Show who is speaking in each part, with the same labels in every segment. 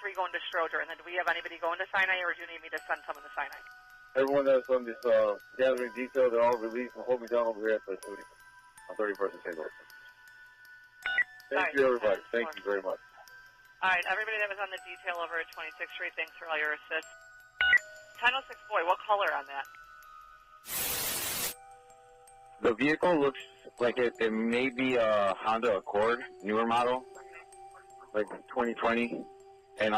Speaker 1: 3 going to Stroger, and then do we have anybody going to Sinai, or do you need me to send someone to Sinai?
Speaker 2: Everyone that's on this gathering detail, they're all released and hold me down over here at the shooting on 31st and St. Louis. Thank you, everybody. Thank you very much.
Speaker 1: All right, everybody that was on the detail over at 26th Street, thanks for all your assist. 1006 boy, what color on that?
Speaker 3: The vehicle looks like it may be a Honda Accord, newer model, like 2020. And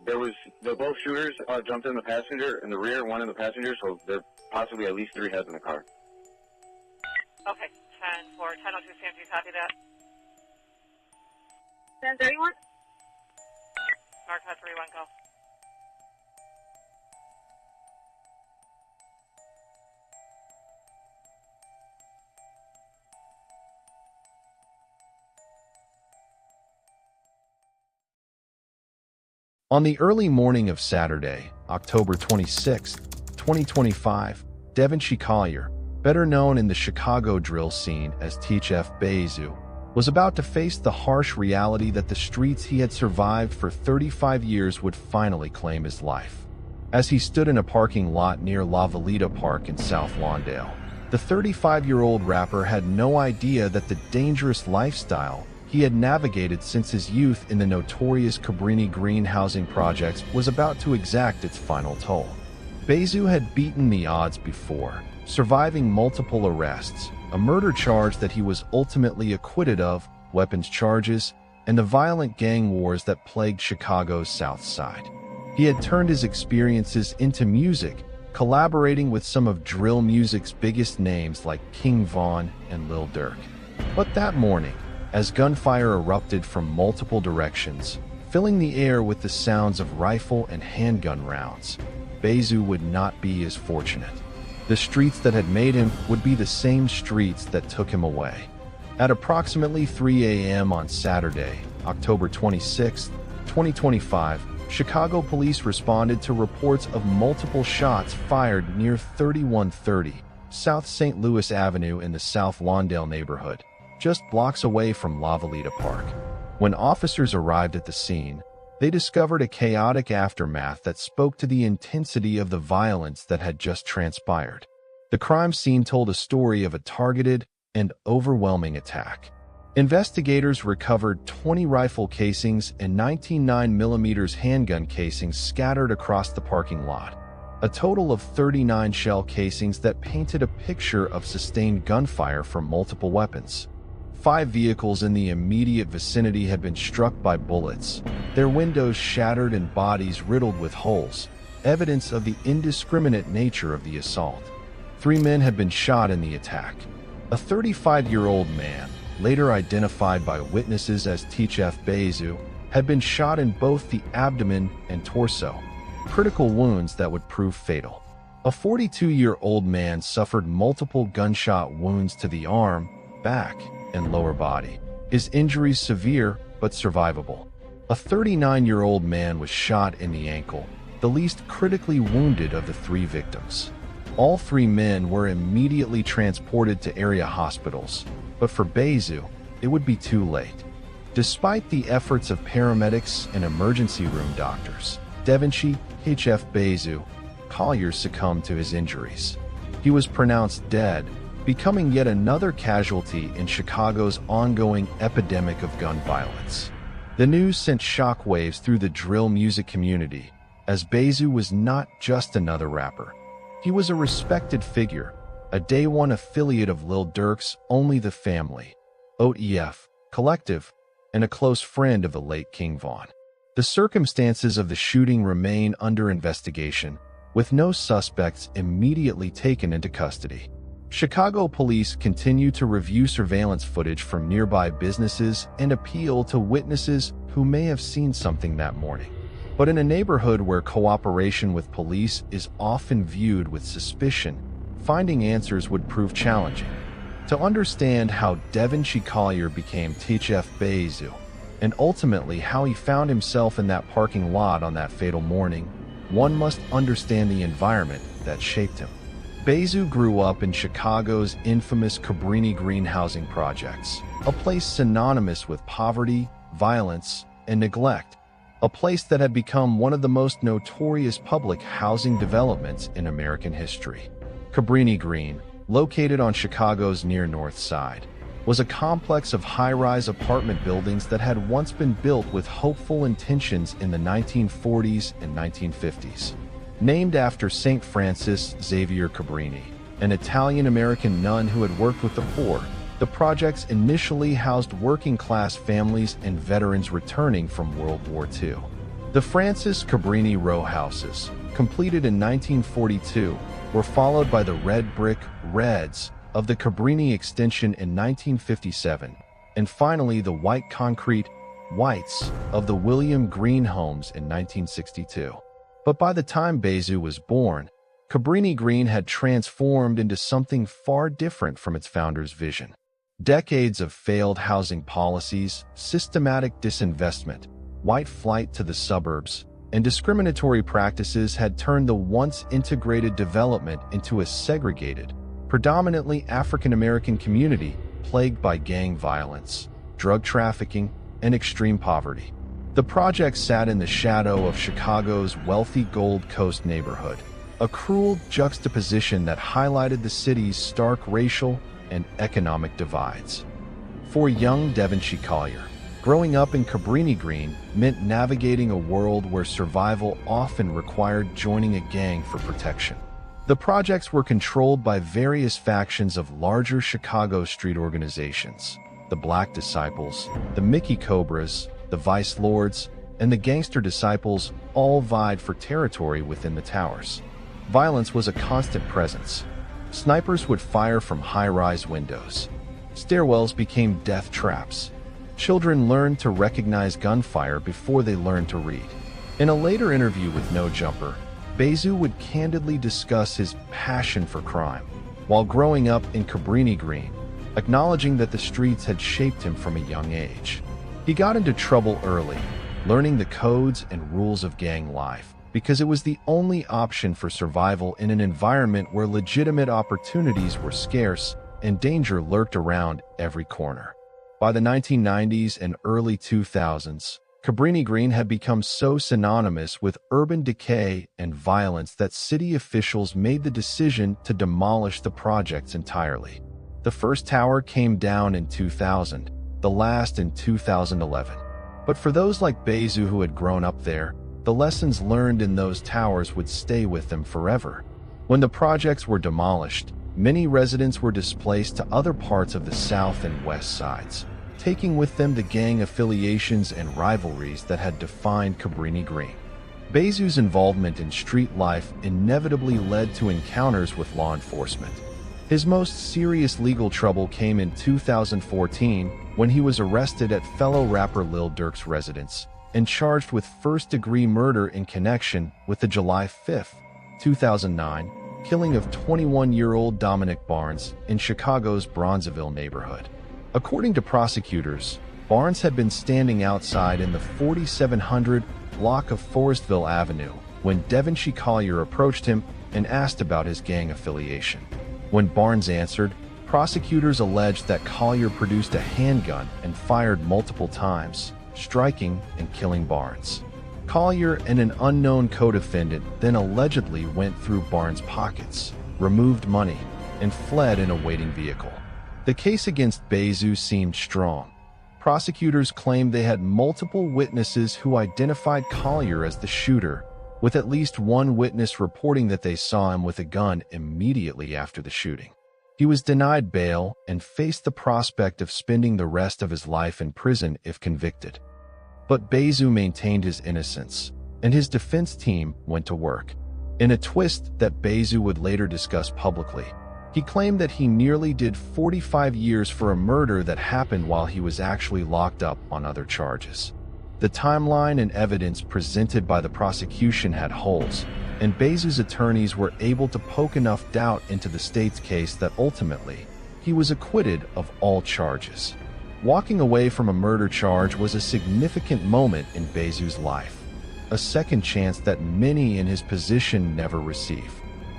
Speaker 3: the both shooters jumped in the passenger, in the rear, one in the passenger, so there possibly at least 3 heads in the car.
Speaker 1: Okay, 10-4, 1002 Sam, do you copy that?
Speaker 4: 1031?
Speaker 1: Mark 31, go.
Speaker 5: On the early morning of Saturday, October 26, 2025, Devonshire Collier, better known in the Chicago drill scene as THF Bayzoo, was about to face the harsh reality that the streets he had survived for 35 years would finally claim his life. As he stood in a parking lot near La Valita Park in South Lawndale, the 35-year-old rapper had no idea that the dangerous lifestyle he had navigated since his youth in the notorious Cabrini Green housing projects was about to exact its final toll. Bayzoo had beaten the odds before, surviving multiple arrests, a murder charge that he was ultimately acquitted of, weapons charges, and the violent gang wars that plagued Chicago's South Side. He had turned his experiences into music, collaborating with some of drill music's biggest names like King Von and Lil Durk. But that morning, as gunfire erupted from multiple directions, filling the air with the sounds of rifle and handgun rounds, Bayzoo would not be as fortunate. The streets that had made him would be the same streets that took him away. At approximately 3 a.m. on Saturday, October 26, 2025, Chicago police responded to reports of multiple shots fired near 3130 South St. Louis Avenue in the South Lawndale neighborhood, just blocks away from La Valita Park. When officers arrived at the scene, they discovered a chaotic aftermath that spoke to the intensity of the violence that had just transpired. The crime scene told a story of a targeted and overwhelming attack. Investigators recovered 20 rifle casings and 19 9mm handgun casings scattered across the parking lot, a total of 39 shell casings that painted a picture of sustained gunfire from multiple weapons. 5 vehicles in the immediate vicinity had been struck by bullets, their windows shattered and bodies riddled with holes, evidence of the indiscriminate nature of the assault. 3 men had been shot in the attack. A 35-year-old man, later identified by witnesses as THF Bayzoo, had been shot in both the abdomen and torso, critical wounds that would prove fatal. A 42-year-old man suffered multiple gunshot wounds to the arm, back, and lower body, his injuries severe but survivable. A 39-year-old man was shot in the ankle, the least critically wounded of the 3 victims. All 3 men were immediately transported to area hospitals, but for Bayzoo, it would be too late. Despite the efforts of paramedics and emergency room doctors, Devonshire THF Bayzoo Collier succumbed to his injuries. He was pronounced dead, becoming yet another casualty in Chicago's ongoing epidemic of gun violence. The news sent shockwaves through the drill music community, as Bayzoo was not just another rapper. He was a respected figure, a Day One affiliate of Lil Durk's Only the Family, THF Collective, and a close friend of the late King Von. The circumstances of the shooting remain under investigation, with no suspects immediately taken into custody. Chicago police continue to review surveillance footage from nearby businesses and appeal to witnesses who may have seen something that morning. But in a neighborhood where cooperation with police is often viewed with suspicion, finding answers would prove challenging. To understand how Devonshire Collier became THF Bayzoo, and ultimately how he found himself in that parking lot on that fatal morning, one must understand the environment that shaped him. Bayzoo grew up in Chicago's infamous Cabrini Green housing projects, a place synonymous with poverty, violence, and neglect. a place that had become one of the most notorious public housing developments in American history. Cabrini Green, located on Chicago's near north side, was a complex of high-rise apartment buildings that had once been built with hopeful intentions in the 1940s and 1950s. Named after St. Francis Xavier Cabrini, an Italian-American nun who had worked with the poor, the projects initially housed working-class families and veterans returning from World War II. The Francis Cabrini row houses, completed in 1942, were followed by the red brick reds of the Cabrini extension in 1957, and finally the white concrete whites of the William Green homes in 1962. But by the time Bayzoo was born, Cabrini Green had transformed into something far different from its founder's vision. Decades of failed housing policies, systematic disinvestment, white flight to the suburbs, and discriminatory practices had turned the once integrated development into a segregated, predominantly African-American community plagued by gang violence, drug trafficking, and extreme poverty. The project sat in the shadow of Chicago's wealthy Gold Coast neighborhood, a cruel juxtaposition that highlighted the city's stark racial and economic divides. For young Devonshire Collier, growing up in Cabrini Green meant navigating a world where survival often required joining a gang for protection. The projects were controlled by various factions of larger Chicago street organizations: the Black Disciples, the Mickey Cobras, the Vice Lords, and the Gangster Disciples all vied for territory within the towers. Violence was a constant presence. Snipers would fire from high-rise windows. Stairwells became death traps. Children learned to recognize gunfire before they learned to read. In a later interview with No Jumper, Bayzoo would candidly discuss his passion for crime while growing up in Cabrini Green, acknowledging that the streets had shaped him from a young age. He got into trouble early, learning the codes and rules of gang life, because it was the only option for survival in an environment where legitimate opportunities were scarce and danger lurked around every corner. By the 1990s and early 2000s, Cabrini Green had become so synonymous with urban decay and violence that city officials made the decision to demolish the projects entirely. The first tower came down in 2000, the last in 2011. But for those like Bayzoo who had grown up there, the lessons learned in those towers would stay with them forever. When the projects were demolished, many residents were displaced to other parts of the south and west sides, taking with them the gang affiliations and rivalries that had defined Cabrini Green. Bayzoo's involvement in street life inevitably led to encounters with law enforcement. His most serious legal trouble came in 2014 when he was arrested at fellow rapper Lil Durk's residence and charged with first-degree murder in connection with the July 5, 2009, killing of 21-year-old Dominic Barnes in Chicago's Bronzeville neighborhood. According to prosecutors, Barnes had been standing outside in the 4700 block of Forestville Avenue when Devonshire Collier approached him and asked about his gang affiliation. When Barnes answered, prosecutors alleged that Collier produced a handgun and fired multiple times, striking and killing Barnes. Collier and an unknown co-defendant then allegedly went through Barnes' pockets, removed money, and fled in a waiting vehicle. The case against Bayzoo seemed strong. Prosecutors claimed they had multiple witnesses who identified Collier as the shooter, with at least one witness reporting that they saw him with a gun immediately after the shooting. He was denied bail and faced the prospect of spending the rest of his life in prison if convicted. But Bayzoo maintained his innocence, and his defense team went to work. In a twist that Bayzoo would later discuss publicly, he claimed that he nearly did 45 years for a murder that happened while he was actually locked up on other charges. The timeline and evidence presented by the prosecution had holes, and Bayzoo's attorneys were able to poke enough doubt into the state's case that ultimately, he was acquitted of all charges. Walking away from a murder charge was a significant moment in Bayzoo's life, a second chance that many in his position never receive.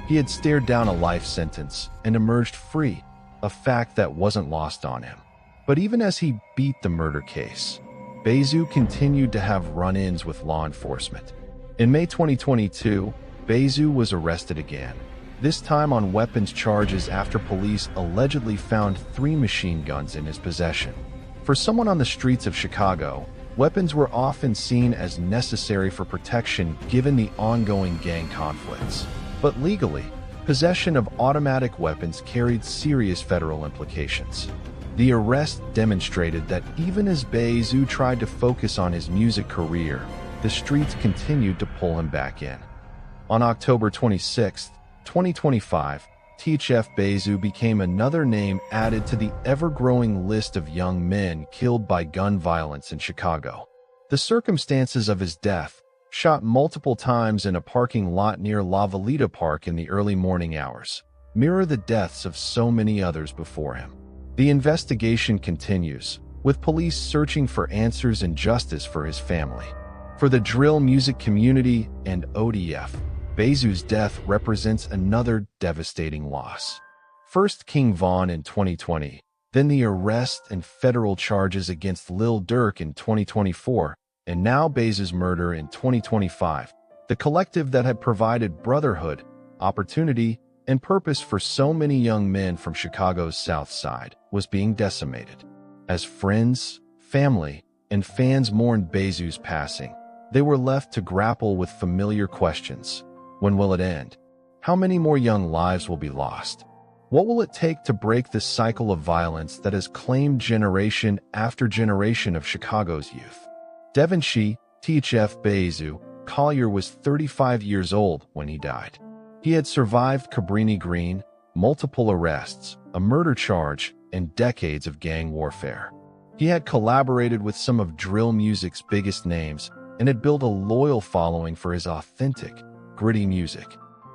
Speaker 5: He had stared down a life sentence and emerged free, a fact that wasn't lost on him. But even as he beat the murder case, Bayzoo continued to have run-ins with law enforcement. In May 2022, Bayzoo was arrested again, this time on weapons charges after police allegedly found 3 machine guns in his possession. For someone on the streets of Chicago, weapons were often seen as necessary for protection given the ongoing gang conflicts. But legally, possession of automatic weapons carried serious federal implications. The arrest demonstrated that even as Bayzoo tried to focus on his music career, the streets continued to pull him back in. On October 26, 2025, THF Bayzoo became another name added to the ever-growing list of young men killed by gun violence in Chicago. The circumstances of his death, shot multiple times in a parking lot near La Valita Park in the early morning hours, mirror the deaths of so many others before him. The investigation continues, with police searching for answers and justice for his family. For the drill music community and ODF, Bayzoo's death represents another devastating loss. First King Von in 2020, then the arrest and federal charges against Lil Durk in 2024, and now Bayzoo's murder in 2025. The collective that had provided brotherhood, opportunity, and purpose for so many young men from Chicago's South Side was being decimated. As friends, family, and fans mourned Bayzoo's passing, they were left to grapple with familiar questions. When will it end? How many more young lives will be lost? What will it take to break this cycle of violence that has claimed generation after generation of Chicago's youth? Devonshire THF Bayzoo Collier was 35 years old when he died. He had survived Cabrini Green, multiple arrests, a murder charge, and decades of gang warfare. He had collaborated with some of drill music's biggest names and had built a loyal following for his authentic, gritty music.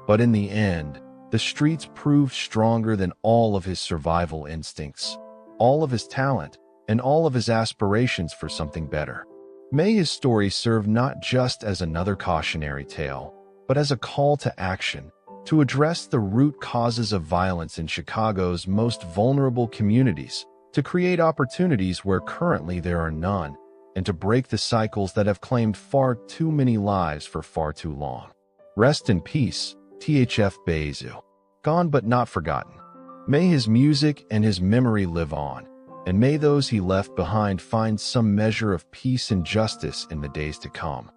Speaker 5: But in the end, the streets proved stronger than all of his survival instincts, all of his talent, and all of his aspirations for something better. May his story serve not just as another cautionary tale, but as a call to action, to address the root causes of violence in Chicago's most vulnerable communities, to create opportunities where currently there are none, and to break the cycles that have claimed far too many lives for far too long. Rest in peace, THF Bayzoo. Gone but not forgotten. May his music and his memory live on, and may those he left behind find some measure of peace and justice in the days to come.